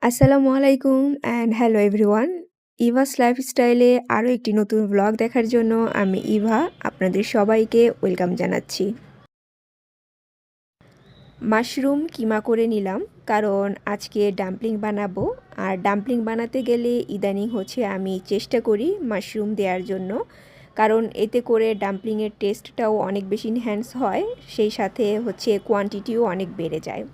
আসসালামু আলাইকুম and hello everyone. Eva's লাইফস্টাইলে আরও একটি নতুন ব্লগ দেখার জন্য আমি ইভা আপনাদের সবাইকে ওয়েলকাম জানাচ্ছি। মাশরুম কিমা করে নিলাম কারণ আজকে ডাম্পলিং বানাবো। আর ডাম্পলিং বানাতে গেলে ইদানিং হচ্ছে আমি চেষ্টা করি মাশরুম দেওয়ার জন্য, কারণ এতে করে ডাম্পলিংয়ের টেস্টটাও অনেক বেশি এনহ্যান্স হয়, সেই সাথে হচ্ছে কোয়ান্টিটিও অনেক বেড়ে যায়।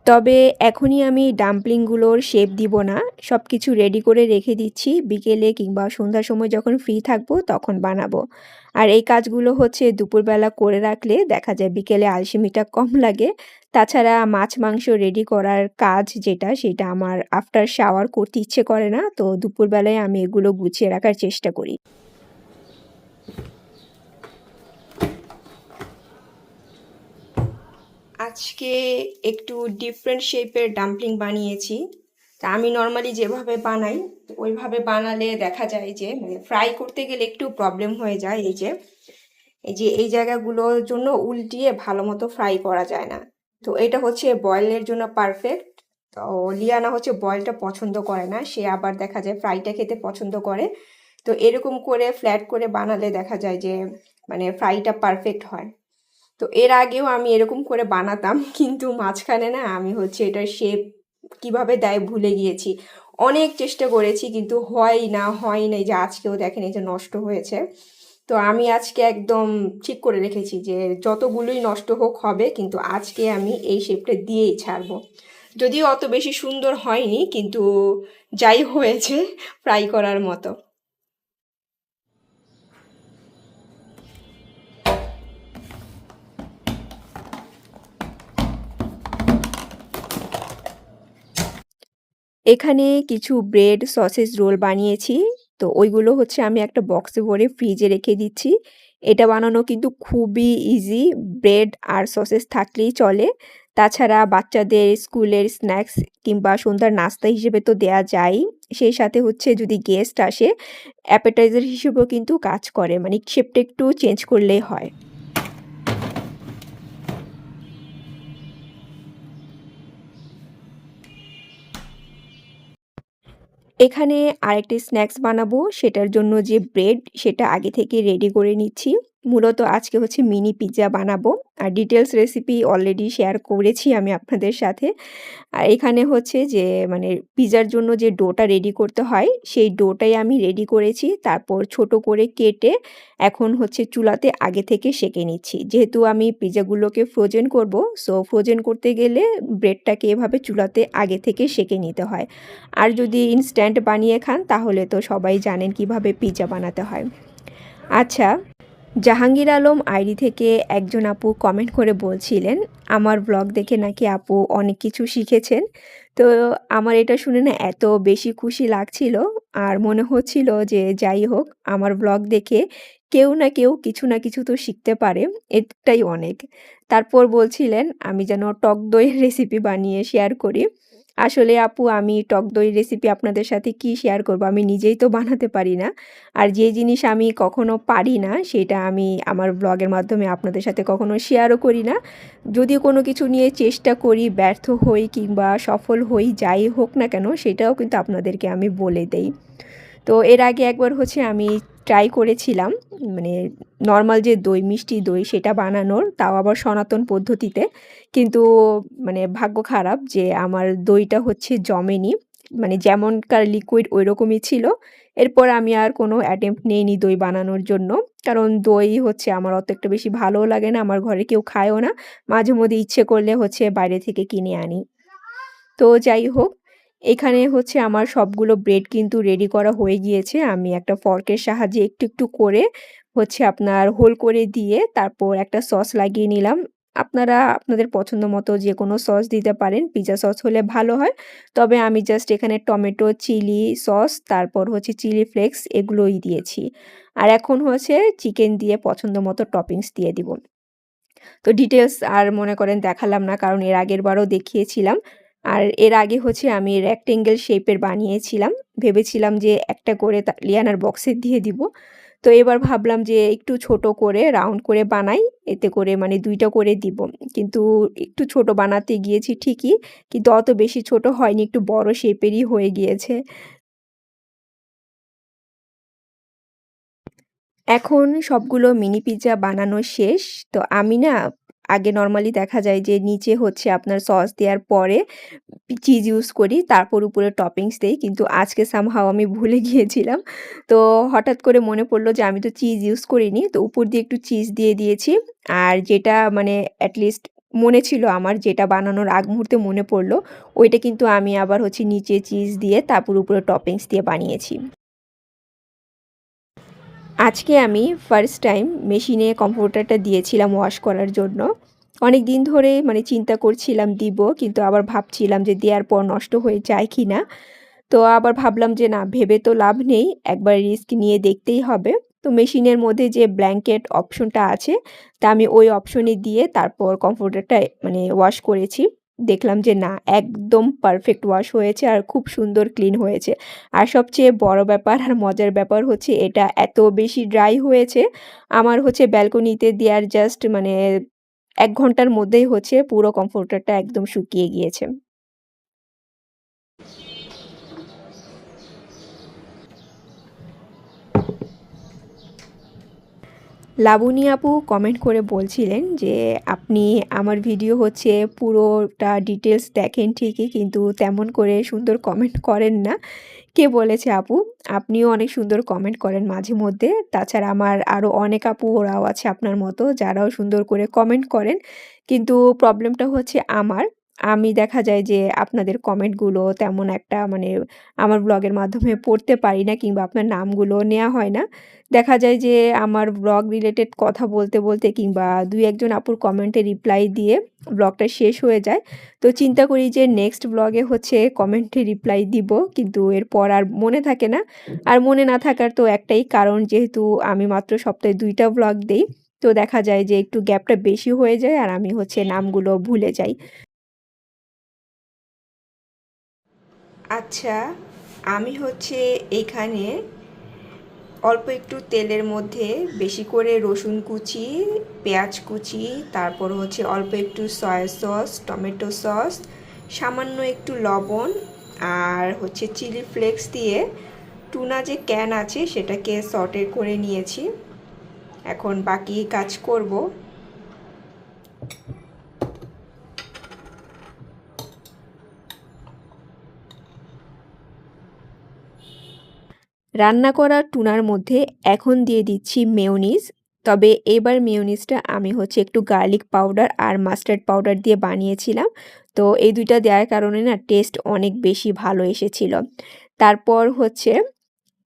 তবে এখনই আমি ডাম্পলিংগুলোর শেপ দিব না, সব কিছু রেডি করে রেখে দিচ্ছি, বিকেলে কিংবা সন্ধ্যার সময় যখন ফ্রি থাকবো তখন বানাবো। আর এই কাজগুলো হচ্ছে দুপুরবেলা করে রাখলে দেখা যায় বিকেলে আলসেমিটা কম লাগে। তাছাড়া মাছ মাংস রেডি করার কাজ যেটা, সেটা আমার আফটার শাওয়ার করতে ইচ্ছে করে না, তো দুপুরবেলায় আমি এগুলো গুছিয়ে রাখার চেষ্টা করি। আজকে একটু ডিফারেন্ট শেপের ডাম্পলিং বানিয়েছি। তা আমি নর্মালি যেভাবে বানাই ওইভাবে বানালে দেখা যায় যে মানে ফ্রাই করতে গেলে একটু প্রবলেম হয়ে যায়। এই যে এই জায়গাগুলোর জন্য উল্টিয়ে ভালো মতো ফ্রাই করা যায় না। তো এটা হচ্ছে বয়েলের জন্য পারফেক্ট। তো লিয়ানা হচ্ছে বয়েলটা পছন্দ করে না, সে আবার দেখা যায় ফ্রাইটা খেতে পছন্দ করে। তো এরকম করে ফ্ল্যাট করে বানালে দেখা যায় যে মানে ফ্রাইটা পারফেক্ট হয়। তো এর আগেও আমি এরকম করে বানাতাম, কিন্তু মাঝখানে না আমি হচ্ছে এটার শেপ কিভাবে দেয় ভুলে গিয়েছি। অনেক চেষ্টা করেছি কিন্তু হয় না, এই যে আজকেও দেখেন এই যে নষ্ট হয়েছে। তো আমি আজকে একদম ঠিক করে রেখেছি যে যতগুলোই নষ্ট হোক হবে, কিন্তু আজকে আমি এই শেপটা দিয়েই ছাড়বো। যদিও অত বেশি সুন্দর হয়নি, কিন্তু যাই হয়েছে ফ্রাই করার মতো। এখানে কিছু ব্রেড সসেজ রোল বানিয়েছি। তো ওইগুলো হচ্ছে আমি একটা বক্সে ভরে ফ্রিজে রেখে দিচ্ছি। এটা বানানো কিন্তু খুবই ইজি, ব্রেড আর সসেজ থাকলেই চলে। তাছাড়া বাচ্চাদের স্কুলের স্ন্যাক্স কিংবা সন্ধ্যার নাস্তা হিসেবে তো দেয়া যায়ই। সেই সাথে হচ্ছে যদি গেস্ট আসে অ্যাপেটাইজার হিসেবেও কিন্তু কাজ করে, মানে শেপটা একটু চেঞ্জ করলেই হয়। এখানে আরেকটি স্ন্যাক্স বানাবো, সেটার জন্য যে ব্রেড সেটা আগে থেকে রেডি করে নিচ্ছি। মূলত আজকে হচ্ছে মিনি পিজ্জা বানাবো। আর ডিটেইলস রেসিপি অলরেডি শেয়ার করেছি আমি আপনাদের সাথে। আর এখানে হচ্ছে যে মানে পিজ্জার জন্য যে ডোটা রেডি করতে হয় সেই ডোটাই আমি রেডি করেছি। তারপর ছোট করে কেটে এখন হচ্ছে চুলাতে আগে থেকে সেঁকে নিচ্ছি। যেহেতু আমি পিজ্জাগুলোকে ফ্রোজেন করব, সো ফ্রোজেন করতে গেলে ব্রেডটাকে এভাবে চুলাতে আগে থেকে সেঁকে নিতে হয়। আর যদি ইনস্ট্যান্ট বানিয়ে খান তাহলে তো সবাই জানেন কিভাবে পিজ্জা বানাতে হয়। আচ্ছা, জাহাঙ্গীর আলম আইডি থেকে একজন আপু কমেন্ট করে বলছিলেন আমার ব্লগ দেখে নাকি আপু অনেক কিছু শিখেছেন। তো আমার এটা শুনে না এত বেশি খুশি লাগছিল, আর মনে হচ্ছিল যে যাই হোক আমার ব্লগ দেখে কেউ না কেউ কিছু না কিছু তো শিখতে পারে, এটাই অনেক। তারপর বলছিলেন আমি যেন টক দইয়ের রেসিপি বানিয়ে শেয়ার করি। আসলে আপু আমি টক দই রেসিপি আপনাদের সাথে কি শেয়ার করব, আমি নিজেই তো বানাতে পারি না। আর যে জিনিস আমি কখনো পারি না সেটা আমি আমার ব্লগের মাধ্যমে আপনাদের সাথে কখনো শেয়ারও করি না। যদি কোনো কিছু নিয়ে চেষ্টা করি ব্যর্থ হই কিংবা সফল হই, যাই হোক না কেন সেটাও কিন্তু আপনাদেরকে আমি বলে দেই। তো এর আগে একবার হচ্ছে আমি ট্রাই করেছিলাম মানে নর্মাল যে দই, মিষ্টি দই সেটা বানানোর, তাও আবার সনাতন পদ্ধতিতে। কিন্তু মানে ভাগ্য খারাপ যে আমার দইটা হচ্ছে জমেনি, মানে যেমনকার লিকুইড ওই রকমই ছিল। এরপর আমি আর কোনো অ্যাটেম্প্ট নেইনি দই বানানোর জন্য, কারণ দই হচ্ছে আমার অত একটা বেশি ভালোও লাগে না, আমার ঘরে কেউ খায়ও না। মাঝে মধ্যে ইচ্ছে করলে হচ্ছে বাইরে থেকে কিনে আনি। তো যাই হোক, এখানে হচ্ছে আমার সবগুলো ব্রেড কিন্তু রেডি করা হয়ে গিয়েছে। আমি একটা ফর্কের সাহায্যে একটু একটু করে হচ্ছে আপনার হোল করে দিয়ে তারপর একটা সস লাগিয়ে নিলাম। আপনারা আপনাদের পছন্দ মতো যে কোনো সস দিতে পারেন, পিৎজা সস হলে ভালো হয়। তবে আমি জাস্ট এখানে টমেটো, চিলি সস, তারপর হচ্ছে চিলি ফ্লেক্স এগুলোই দিয়েছি। আর এখন হচ্ছে চিকেন দিয়ে পছন্দ মতো টপিংস দিয়ে দিব। তো ডিটেইলস আর মনে করেন দেখালাম না, কারণ এর আগের বারও দেখিয়েছিলাম। আর এর আগে হচ্ছে আমি রেক্টেঙ্গেল শেপের বানিয়েছিলাম। ভেবেছিলাম যে একটা করে লিয়ানার বক্সে দিয়ে দিব। তো এবার ভাবলাম যে একটু ছোট করে রাউন্ড করে বানাই, এতে করে মানে ২ টা করে দিব। কিন্তু একটু ছোট বানাতে গিয়েছি ঠিকই, কিন্তু অত বেশি ছোট হয়নি, একটু বড় শেপেরই হয়ে গিয়েছে। এখন সবগুলো মিনি পিজ্জা বানানো শেষ। তো আমি না আগে নরমালি দেখা যায় যে নিচে হচ্ছে আপনার সস দেওয়ার পরে চিজ ইউজ করি, তারপর উপরে টপিংস দেই। কিন্তু আজকে সামহাউ আমি ভুলে গিয়েছিলাম। তো হঠাৎ করে মনে পড়ল যে আমি তো চিজ ইউজ করিনি। তো উপর দিয়ে একটু চিজ দিয়ে দিয়েছি। আর যেটা মানে এট লিস্ট মনে ছিল আমার, যেটা বানানোর আগ মুহূর্তে মনে পড়ল, ওইটা কিন্তু আমি আবার হচ্ছে নিচে চিজ দিয়ে তারপর উপরে টপিংস দিয়ে বানিয়েছি। আজকে আমি ফার্স্ট টাইম মেশিনে কম্পিউটারটা দিয়েছিলাম ওয়াশ করার জন্য। অনেকদিন ধরে মানে চিন্তা করছিলাম দিব, কিন্তু আবার ভাবছিলাম যে দেওয়ার পর নষ্ট হয়ে যায় কিনা। তো আবার ভাবলাম যে না, ভেবে তো লাভ নেই, একবার রিস্ক নিয়ে দেখতেই হবে। তো মেশিনের মধ্যে যে ব্ল্যাঙ্কেট অপশনটা আছে, তা আমি ওই অপশনে দিয়ে তারপর কম্পিউটারটা মানে ওয়াশ করেছি। দেখলাম যে না, একদম পারফেক্ট ওয়াশ হয়েছে আর খুব সুন্দর ক্লিন হয়েছে। আর সবচেয়ে বড় ব্যাপার আর মজার ব্যাপার হচ্ছে এটা এত বেশি ড্রাই হয়েছে, আমার হচ্ছে ব্যালকনিতে দেওয়ার জাস্ট মানে ১ ঘন্টার মধ্যেই হচ্ছে পুরো কম্পিউটারটা একদম শুকিয়ে গিয়েছে। লাবণী আপু কমেন্ট করে বলছিলেন যে, "আপনি আমার ভিডিও হচ্ছে পুরোটা ডিটেইলস দেখেন ঠিকই, কিন্তু তেমন করে সুন্দর কমেন্ট করেন না।" কে বলেছে আপু? আপনিও অনেক সুন্দর কমেন্ট করেন মাঝে মধ্যে। তাছাড়া আমার আরও অনেক আপু ওরাও আছে আপনার মতো, যারাও সুন্দর করে কমেন্ট করেন। কিন্তু প্রবলেমটা হচ্ছে আমার। আমি দেখা যায় যে আপনাদের কমেন্টগুলো তেমন একটা মানে আমার ব্লগের মাধ্যমে পড়তে পারি না, কিংবা আপনার নামগুলো নেয়া হয় না। দেখা যায় যে আমার ব্লগ রিলেটেড কথা বলতে, বলতে কিংবা ২-১ জন আপুর কমেন্টে রিপ্লাই দিয়ে ব্লগটা শেষ হয়ে যায়। তো চিন্তা করি যে নেক্সট ব্লগে হচ্ছে কমেন্টে রিপ্লাই দিব, কিন্তু এরপর আর মনে থাকে না। আর মনে না থাকার তো একটাই কারণ, যেহেতু আমি মাত্র সপ্তাহে ২ টা ব্লগ দেই। তো দেখা যায় যে একটু গ্যাপটা বেশি হয়ে যায় আর আমি হচ্ছে নামগুলো ভুলে যাই। আচ্ছা, আমি হচ্ছে এইখানে অল্প একটু তেলের মধ্যে বেশি করে রসুন কুচি, পেঁয়াজ কুচি, তারপর হচ্ছে অল্প একটু সয়া সস, টমেটো সস, সামান্য একটু লবণ আর হচ্ছে চিলি ফ্লেক্স দিয়ে টুনা যে ক্যান আছে সেটাকে সটে করে নিয়েছি। এখন বাকি কাজ করব। রান্না করা টুনার মধ্যে এখন দিয়ে দিচ্ছি মেয়োনিজ। তবে এবার মেয়োনিজটা আমি হচ্ছে একটু গার্লিক পাউডার আর মাস্টার্ড পাউডার দিয়ে বানিয়েছিলাম। তো এই ২ টা দেওয়ার কারণে না টেস্ট অনেক বেশি ভালো এসেছিল। তারপর হচ্ছে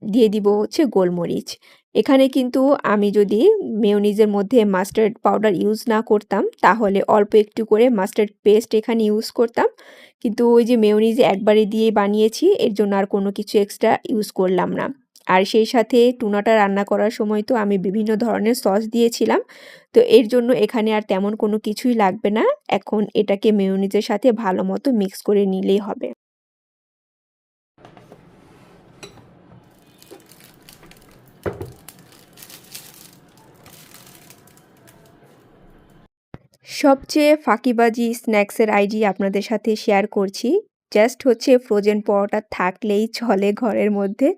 দিয়ে দিব হচ্ছে গোলমরিচ। এখানে কিন্তু আমি যদি মেয়োনিজের মধ্যে মাস্টার্ড পাউডার ইউজ না করতাম, তাহলে অল্প একটু করে মাস্টার্ড পেস্ট এখানে ইউজ করতাম। কিন্তু ওই যে মেয়োনিজ একবারে দিয়ে বানিয়েছি, এর জন্য আর কোনো কিছু এক্সট্রা ইউজ করলাম না। আর সেই সাথে টুনাটা রান্না করার সময় তো আমি বিভিন্ন ধরনের সস দিয়েছিলাম। তো এর জন্য এখানে আর তেমন কোনো কিছুই লাগবে না। এখন এটাকে মেয়োনিজের সাথে ভালো মতো মিক্স করে নিলেই হবে। সবচেয়ে ফাঁকিবাজি স্ন্যাক্সের আইডি আপনাদের সাথে শেয়ার করছি। জাস্ট হচ্ছে ফ্রোজেন পরোটা থাকলেই চলে ঘরের মধ্যে।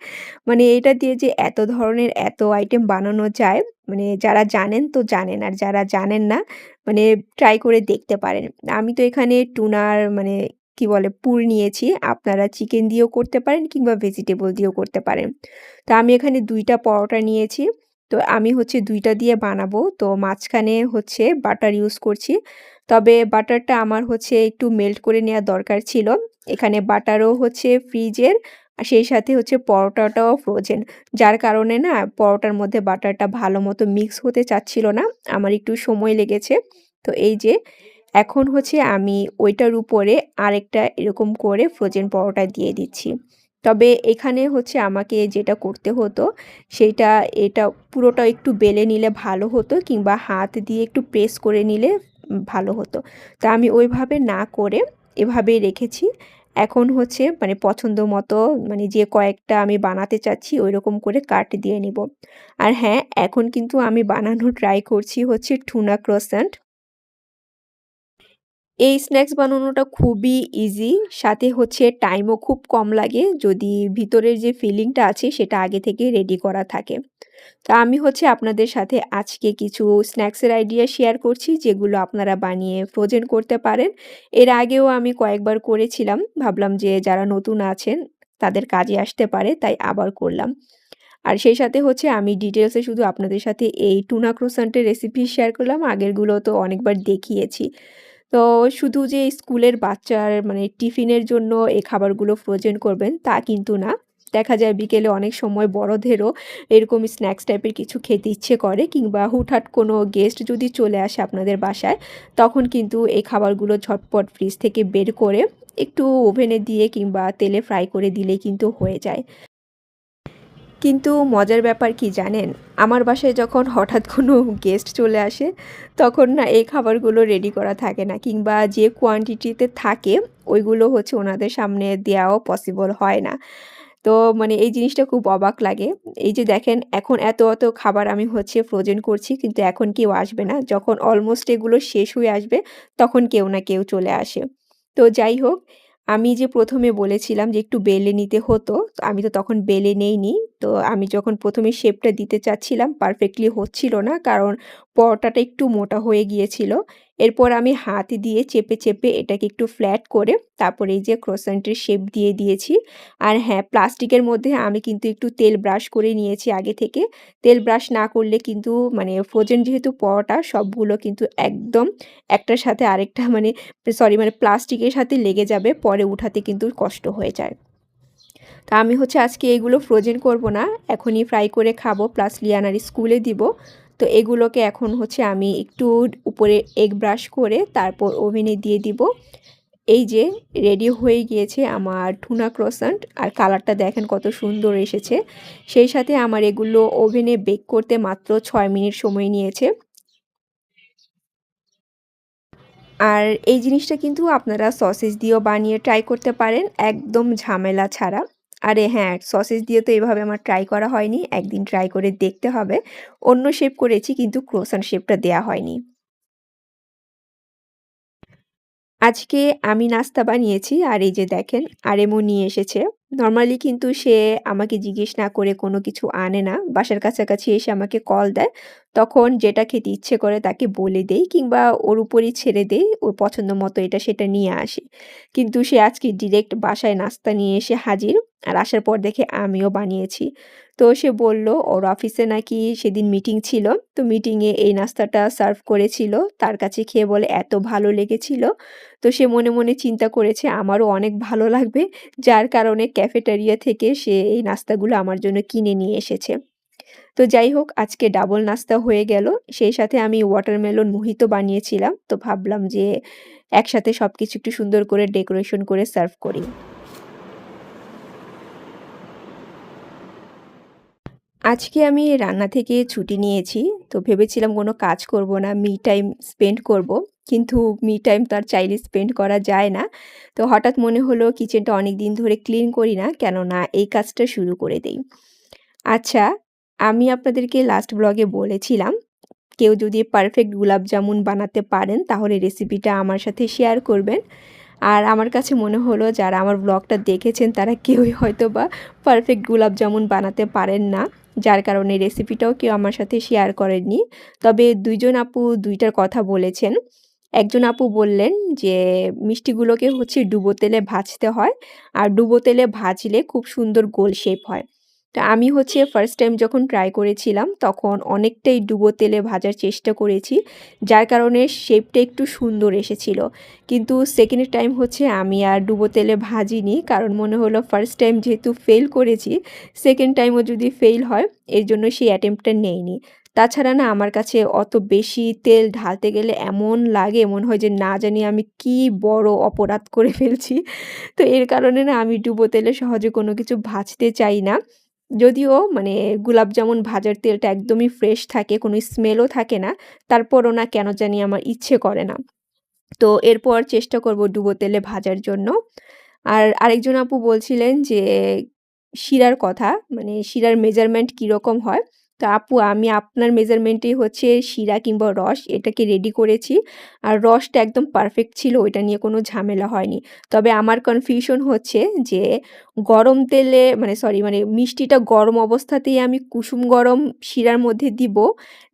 মানে এটা দিয়ে যে এত ধরনের এত আইটেম বানানো যায়, মানে যারা জানেন তো জানেন, আর যারা জানেন না মানে ট্রাই করে দেখতে পারেন। আমি তো এখানে টুনার মানে কি বলে পুর নিয়েছি। আপনারা চিকেন দিয়েও করতে পারেন কিংবা ভেজিটেবল দিয়েও করতে পারেন। তো আমি এখানে ২ টা পরোটা নিয়েছি। তো আমি হচ্ছে ২ টা দিয়ে বানাবো। তো মাঝখানে হচ্ছে বাটার ইউজ করছি। তবে বাটারটা আমার হচ্ছে একটু মেল্ট করে নেয়া দরকার ছিল। এখানে বাটারও হচ্ছে ফ্রিজের, আর সেই সাথে হচ্ছে পরোটাটাও ফ্রোজেন। যার কারণে না পরোটার মধ্যে বাটারটা ভালো মতো মিক্স হতে চাচ্ছিল না। আমার একটু সময় লেগেছে। তো এই যে এখন হচ্ছে আমি ওইটার উপরে আরেকটা এরকম করে ফ্রোজেন পরোটা দিয়ে দিচ্ছি। তবে এখানে হচ্ছে আমাকে যেটা করতে হতো সেইটা, এটা পুরোটা একটু বেলে নিলে ভালো হতো, কিংবা হাত দিয়ে একটু প্রেস করে নিলে ভালো হতো। তো আমি ওইভাবে না করে এভাবেই রেখেছি। এখন হচ্ছে মানে পছন্দ মতো মানে যে কয়েকটা আমি বানাতে চাচ্ছি ঐরকম করে কাট দিয়ে নিব। আর হ্যাঁ, এখন কিন্তু আমি বানানোর ট্রাই করছি হচ্ছে টুনা ক্রোসেন্ট। এই স্ন্যাক্স বানানোটা খুবই ইজি, সাথে হচ্ছে টাইমও খুব কম লাগে যদি ভিতরের যে ফিলিংটা আছে সেটা আগে থেকে রেডি করা থাকে। তো আমি হচ্ছে আপনাদের সাথে আজকে কিছু স্ন্যাক্সের আইডিয়া শেয়ার করছি যেগুলো আপনারা বানিয়ে ফ্রোজেন করতে পারেন। এর আগেও আমি কয়েকবার করেছিলাম। ভাবলাম যে যারা নতুন আছেন তাদের কাজে আসতে পারে তাই আবার করলাম। আর সেই সাথে হচ্ছে আমি ডিটেইলসে শুধু আপনাদের সাথে এই টুনা ক্রোসান্টের রেসিপি শেয়ার করলাম। আগেরগুলো তো অনেকবার দেখিয়েছি। তো শুধু যে স্কুলের বাচ্চার মানে টিফিনের জন্য এই খাবারগুলো ফ্রোজেন করবেন তা কিন্তু না। দেখা যায় বিকেলে অনেক সময় বড়দেরও এরকম স্ন্যাক্স টাইপের কিছু খেতে ইচ্ছে করে কিংবা হুটহাট কোনো গেস্ট যদি চলে আসে আপনাদের বাসায়, তখন কিন্তু এই খাবারগুলো ঝটপট ফ্রিজ থেকে বের করে একটু ওভেনে দিয়ে কিংবা তেলে ফ্রাই করে দিলেই কিন্তু হয়ে যায়। কিন্তু মজার ব্যাপার কি জানেন? আমার বাসায় যখন হঠাৎ কোনো গেস্ট চলে আসে, তখন না এই খাবারগুলো রেডি করা থাকে না কিংবা যে কোয়ান্টিটিতে থাকে, ওইগুলো হচ্ছে ওনাদের সামনে দেওয়াও পসিবল হয় না। তো মানে এই জিনিসটা খুব অবাক লাগে। এই যে দেখেন এখন এত খাবার আমি হচ্ছে ফ্রোজেন করছি কিন্তু এখন কেউ আসবে না। যখন অলমোস্ট এগুলো শেষ হয়ে আসবে, তখন কেউ না কেউ চলে আসে। তো যাই হোক, আমি যে ১ম এ বলেছিলাম যে একটু বেলে নিতে হতো, তো আমি তো তখন বেলে নেইনি। তো আমি যখন ১ম এ শেপটা দিতে চাচ্ছিলাম পারফেক্টলি হচ্ছিল না। কারণ পরোটাটা একটু মোটা হয়ে গিয়েছিল। এরপর আমি হাত দিয়ে চেপে এটাকে একটু ফ্ল্যাট করে তারপরে এই যে ক্রোসেন্টের শেপ দিয়ে দিয়েছি। আর হ্যাঁ, প্লাস্টিকের মধ্যে আমি কিন্তু একটু তেল ব্রাশ করে নিয়েছি আগে থেকে। তেল ব্রাশ না করলে কিন্তু মানে ফ্রোজেন যেহেতু পরোটা সবগুলো কিন্তু একদম একটার সাথে আরেকটা মানে মানে প্লাস্টিকের সাথে লেগে যাবে। পরে উঠাতে কিন্তু কষ্ট হয়ে যায়। তো আমি হচ্ছে আজকে এগুলো ফ্রোজেন করব না। এখনই ফ্রাই করে খাবো প্লাস লিয়ানার স্কুলে দিব। তো এগুলোকে এখন হচ্ছে আমি একটু উপরে এগ ব্রাশ করে তারপর ওভেনে দিয়ে দিব। এই যে রেডি হয়ে গিয়েছে আমার টুনা ক্রোসান্ট আর কালারটা দেখেন কত সুন্দর এসেছে। সেই সাথে আমার এগুলো ওভেনে বেক করতে মাত্র ৬ মিনিট সময় নিয়েছে। আর এই জিনিসটা কিন্তু আপনারা সসেজ দিয়েও বানিয়ে ট্রাই করতে পারেন একদম ঝামেলা ছাড়া। আরে হ্যাঁ, সসেজ দিয়ে তো এভাবে আমার ট্রাই করা হয়নি। একদিন ট্রাই করে দেখতে হবে। অন্য শেপ করেছি কিন্তু ক্রোসান্ট শেপটা দেয়া হয়নি। আজকে আমি নাস্তা বানিয়েছি আর এই যে দেখেন আরেমো নিয়ে এসেছে। নরমালি কিন্তু সে আমাকে জিজ্ঞেস না করে কোনো কিছু আনে না। বাসার কাছাকাছি এসে আমাকে কল দেয়। তখন যেটা খেতে ইচ্ছে করে তাকে বলে দেই কিংবা ওর উপরই ছেড়ে দেই। ওর পছন্দ মতো এটা সেটা নিয়ে আসে। কিন্তু সে আজকে ডিরেক্ট বাসায় নাস্তা নিয়ে এসে হাজির। আর আসার পর দেখে আমিও বানিয়েছি। তো সে বলল ওর অফিসে নাকি সেদিন মিটিং ছিল। তো মিটিংয়ে এই নাস্তাটা সার্ভ করেছিল। তার কাছে খেয়ে বলে এত ভালো লেগেছিল। তো সে মনে চিন্তা করেছে আমারও অনেক ভালো লাগবে। যার কারণে ক্যাফেটেরিয়া থেকে সে এই নাস্তাগুলো আমার জন্য কিনে নিয়ে এসেছে। তো যাই হোক আজকে ডাবল নাস্তা হয়ে গেল। সেই সাথে আমি ওয়াটারমেলন মোহিতো বানিয়েছিলাম। তো ভাবলাম যে একসাথে সবকিছু একটু সুন্দর করে ডেকোরেশন করে সার্ভ করি। আজকে আমি রান্না থেকে ছুটি নিয়েছি। তো ভেবেছিলাম কোনো কাজ করব না, মি টাইম স্পেন্ড করব। কিন্তু মি টাইম তো আর চাইলে স্পেন্ড করা যায় না। তো হঠাৎ মনে হলো কিচেনটা অনেকদিন ধরে ক্লিন করি না, কেননা এই কাজটা শুরু করে দেই। আচ্ছা, আমি আপনাদেরকে লাস্ট ব্লগে বলেছিলাম, কেউ যদি পারফেক্ট গুলাব জামুন বানাতে পারেন তাহলে রেসিপিটা আমার সাথে শেয়ার করবেন। আর আমার কাছে মনে হলো যারা আমার ব্লগটা দেখেছেন তারা কেউই হয়তোবা পারফেক্ট গুলাব জামুন বানাতে পারেন না। যার কারণে রেসিপিটাও কেউ আমার সাথে শেয়ার করেননি। তবে ২ জন আপু ২ টার কথা বলেছেন। একজন আপু বললেন যে মিষ্টিগুলোকে হচ্ছে ডুবো তেলে ভাজতে হয়। আর ডুবো তেলে ভাজলে খুব সুন্দর গোল শেপ হয়। তো আমি হচ্ছে ফার্স্ট টাইম যখন ট্রাই করেছিলাম তখন অনেকটাই ডুবো তেলে ভাজার চেষ্টা করেছি। যার কারণে শেপটা একটু সুন্দর এসেছিল। কিন্তু সেকেন্ড টাইম হচ্ছে আমি আর ডুবো তেলে ভাজিনি। কারণ মনে হলো ফার্স্ট টাইম যেহেতু ফেল করেছি, সেকেন্ড টাইমও যদি ফেইল হয় এর জন্য সেই অ্যাটেম্প্টটা নেইনি। তাছাড়া না আমার কাছে অত বেশি তেল ঢালতে গেলে এমন লাগে মনে হয় যে না জানি আমি কি বড় অপরাধ করে ফেলছি। তো এর কারণে না আমি ডুবো তেলে সহজে কোনো কিছু ভাজতে চাই না। যদিও মানে গুলাব জামুন ভাজার তেলটা একদমই ফ্রেশ থাকে, কোনো স্মেলও থাকে না। তারপরও না কেন জানি আমার ইচ্ছে করে না। তো এরপর চেষ্টা করব ডুবো তেলে ভাজার জন্য। আর আরেকজন আপু বলছিলেন যে শিরার কথা, মানে শিরার মেজারমেন্ট কিরকম হয়? তো আপু আমি আপনার মেজারমেন্টেই হচ্ছে শিরা কিংবা রস এটাকে রেডি করেছি। আর রসটা একদম পারফেক্ট ছিল, ওইটা নিয়ে কোনো ঝামেলা হয়নি। তবে আমার কনফিউশন হচ্ছে যে গরম তেলে মানে সরি মানে মিষ্টিটা গরম অবস্থাতেই আমি কুসুম গরম শিরার মধ্যে দিব,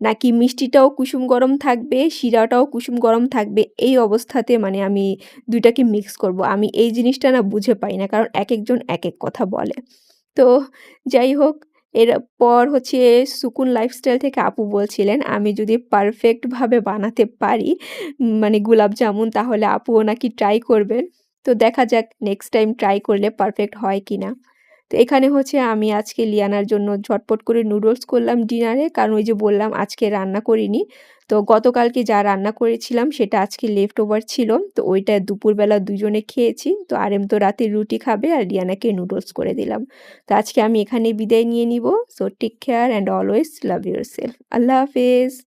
নাকি মিষ্টিটাও কুসুম গরম থাকবে, শিরাটাও কুসুম গরম থাকবে এই অবস্থাতে মানে আমি ২ টাকে মিক্স করব। আমি এই জিনিসটা না বুঝে পাই না। কারণ একেকজন একেক কথা বলে। তো যাই হোক, এরপর হচ্ছে সুকুন লাইফস্টাইল থেকে আপু বলছিলেন আমি যদি পারফেক্ট ভাবে বানাতে পারি মানে গুলাব জামুন, তাহলে আপুও নাকি ট্রাই করবেন। তো দেখা যাক নেক্সট টাইম ট্রাই করলে পারফেক্ট হয় কিনা। তো এখানে হচ্ছে আমি আজকে লিয়ানার জন্য ঝটপট করে নুডলস করলাম ডিনারে। কারণ ওই যে বললাম আজকে রান্না করিনি। তো গতকালকে যা রান্না করেছিলাম সেটা আজকে লেফট ওভার ছিল। তো ওইটা দুপুরবেলা দুজনে খেয়েছি। তো আরেম তো রাতে রুটি খাবে আর লিয়ানাকে নুডলস করে দিলাম। তো আজকে আমি এখানেই বিদায় নিয়ে নিব। So take care and always love yourself. আল্লাহ হাফেজ।